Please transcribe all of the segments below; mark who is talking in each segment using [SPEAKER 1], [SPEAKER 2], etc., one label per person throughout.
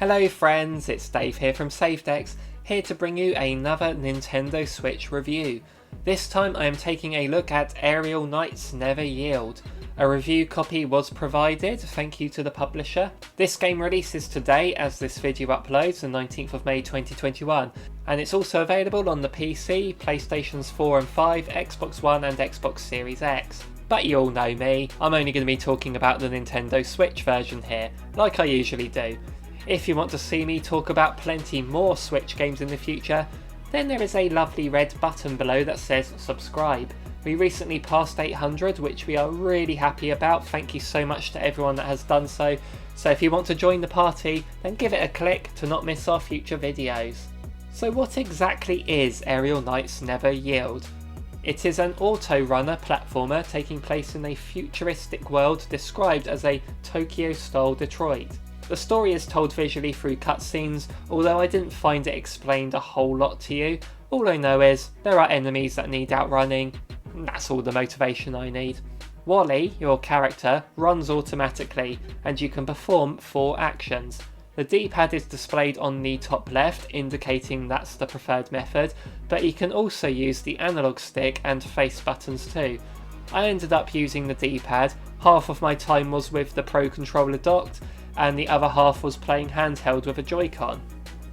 [SPEAKER 1] Hello friends, it's Dave here from SaveDex, here to bring you another Nintendo Switch review. This time I am taking a look at Aerial Knights Never Yield. A review copy was provided, thank you to the publisher. This game releases today as this video uploads, the 19th of May 2021, and it's also available on the PC, PlayStations 4 and 5, Xbox One and Xbox Series X. But you all know me, I'm only going to be talking about the Nintendo Switch version here, like I usually do. If you want to see me talk about plenty more Switch games in the future, then there is a lovely red button below that says subscribe. We recently passed 800, which we are really happy about. Thank you so much to everyone that has done so. So if you want to join the party, then give it a click to not miss our future videos. So what exactly is Aerial Knights Never Yield? It is an auto-runner platformer taking place in a futuristic world described as a Tokyo-style Detroit. The story is told visually through cutscenes, although I didn't find it explained a whole lot to you. All I know is there are enemies that need outrunning, and that's all the motivation I need. Wally, your character, runs automatically, and you can perform 4 actions. The D-pad is displayed on the top left, indicating that's the preferred method, but you can also use the analog stick and face buttons too. I ended up using the D-pad, half of my time was with the Pro Controller docked, and the other half was playing handheld with a Joy-Con.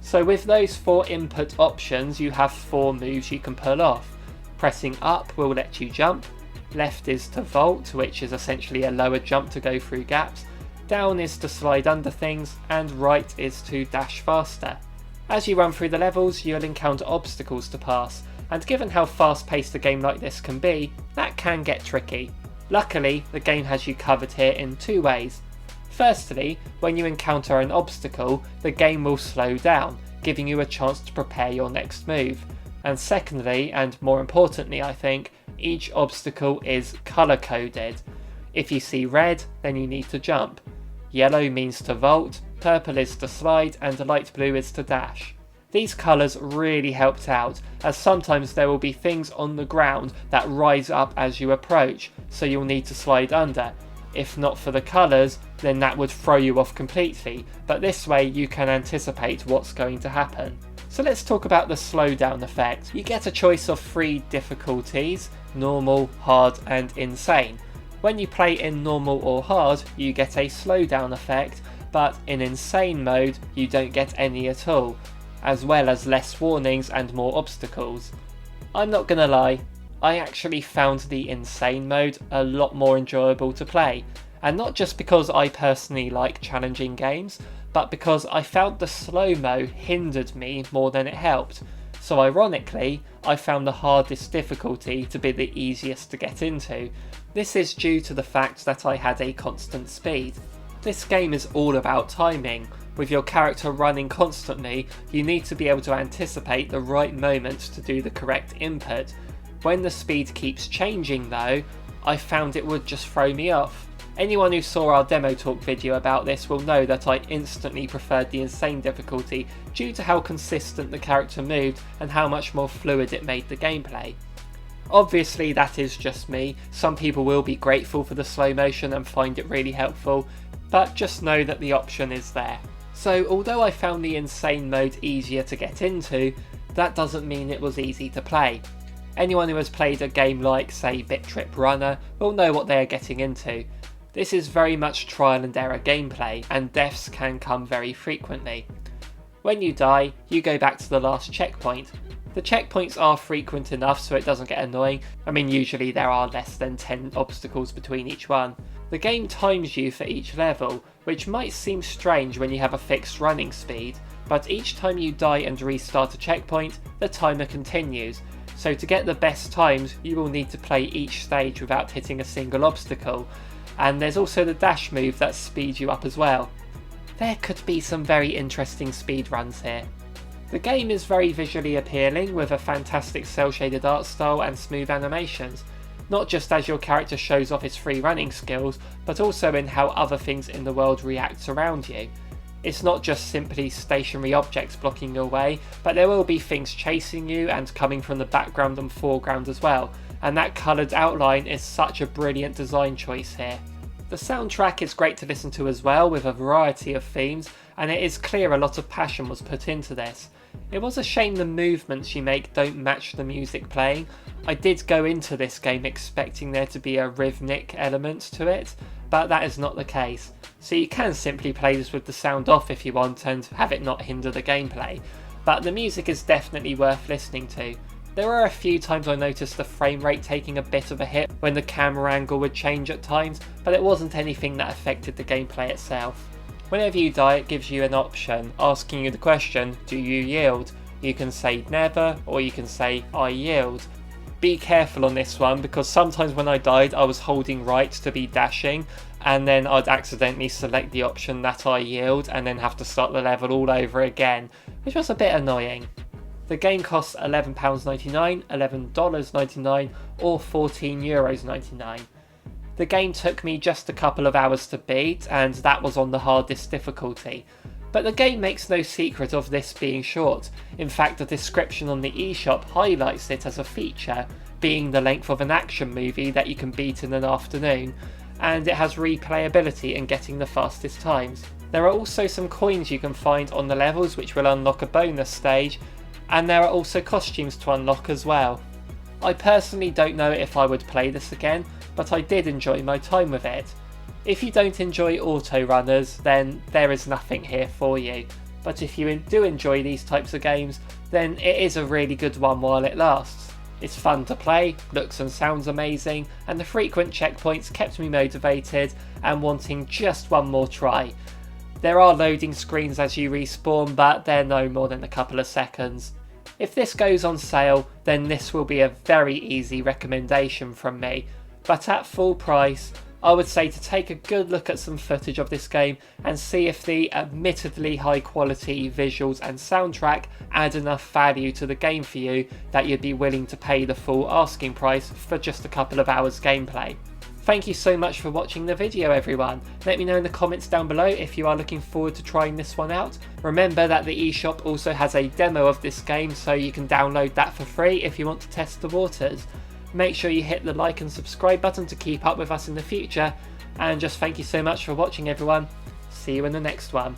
[SPEAKER 1] So with those 4 input options you have 4 moves you can pull off. Pressing up will let you jump, left is to vault, which is essentially a lower jump to go through gaps, down is to slide under things, and right is to dash faster. As you run through the levels you'll encounter obstacles to pass, and given how fast paced a game like this can be, that can get tricky. Luckily the game has you covered here in 2 ways. Firstly, when you encounter an obstacle, the game will slow down, giving you a chance to prepare your next move. And secondly, and more importantly I think, each obstacle is colour coded. If you see red, then you need to jump. Yellow means to vault, purple is to slide, and light blue is to dash. These colours really helped out, as sometimes there will be things on the ground that rise up as you approach, so you'll need to slide under. If not for the colours, then that would throw you off completely, but this way you can anticipate what's going to happen. So let's talk about the slowdown effect. You get a choice of 3 difficulties: normal, hard and insane. When you play in normal or hard, you get a slowdown effect, but in insane mode you don't get any at all, as well as less warnings and more obstacles. I'm not gonna lie, I actually found the insane mode a lot more enjoyable to play, and not just because I personally like challenging games, but because I found the slow-mo hindered me more than it helped. So ironically, I found the hardest difficulty to be the easiest to get into. This is due to the fact that I had a constant speed. This game is all about timing. With your character running constantly, you need to be able to anticipate the right moment to do the correct input. When the speed keeps changing though, I found it would just throw me off. Anyone who saw our demo talk video about this will know that I instantly preferred the insane difficulty due to how consistent the character moved and how much more fluid it made the gameplay. Obviously that is just me, some people will be grateful for the slow motion and find it really helpful, but just know that the option is there. So although I found the insane mode easier to get into, that doesn't mean it was easy to play. Anyone who has played a game like, say, Bit Trip Runner will know what they are getting into. This is very much trial and error gameplay, and deaths can come very frequently. When you die, you go back to the last checkpoint. The checkpoints are frequent enough so it doesn't get annoying. I mean, usually there are less than 10 obstacles between each one. The game times you for each level, which might seem strange when you have a fixed running speed, but each time you die and restart a checkpoint, the timer continues. So to get the best times, you will need to play each stage without hitting a single obstacle, and there's also the dash move that speeds you up as well. There could be some very interesting speedruns here. The game is very visually appealing with a fantastic cel-shaded art style and smooth animations, not just as your character shows off his free running skills, but also in how other things in the world react around you. It's not just simply stationary objects blocking your way, but there will be things chasing you and coming from the background and foreground as well, and that coloured outline is such a brilliant design choice here. The soundtrack is great to listen to as well, with a variety of themes, and it is clear a lot of passion was put into this. It was a shame the movements you make don't match the music playing. I did go into this game expecting there to be a rhythmic element to it, but that is not the case. So you can simply play this with the sound off if you want and have it not hinder the gameplay, but the music is definitely worth listening to. There were a few times I noticed the frame rate taking a bit of a hit when the camera angle would change at times, but it wasn't anything that affected the gameplay itself. Whenever you die, it gives you an option asking you the question, do you yield? You can say never, or you can say I yield. Be careful on this one, because sometimes when I died I was holding right to be dashing, and then I'd accidentally select the option that I yield and then have to start the level all over again, which was a bit annoying. The game costs £11.99, $11.99 or €14.99. The game took me just a couple of hours to beat, and that was on the hardest difficulty. But the game makes no secret of this being short. In fact, the description on the eShop highlights it as a feature, being the length of an action movie that you can beat in an afternoon, and it has replayability and getting the fastest times. There are also some coins you can find on the levels which will unlock a bonus stage, and there are also costumes to unlock as well. I personally don't know if I would play this again, but I did enjoy my time with it. If you don't enjoy auto runners, then there is nothing here for you, but if you do enjoy these types of games, then it is a really good one while it lasts. It's fun to play, looks and sounds amazing, and the frequent checkpoints kept me motivated and wanting just one more try. There are loading screens as you respawn, but they're no more than a couple of seconds. If this goes on sale, then this will be a very easy recommendation from me, but at full price, I would say to take a good look at some footage of this game and see if the admittedly high quality visuals and soundtrack add enough value to the game for you that you'd be willing to pay the full asking price for just a couple of hours gameplay. Thank you so much for watching the video, everyone. Let me know in the comments down below if you are looking forward to trying this one out. Remember that the eShop also has a demo of this game, so you can download that for free if you want to test the waters. Make sure you hit the like and subscribe button to keep up with us in the future, and just thank you so much for watching, everyone. See you in the next one.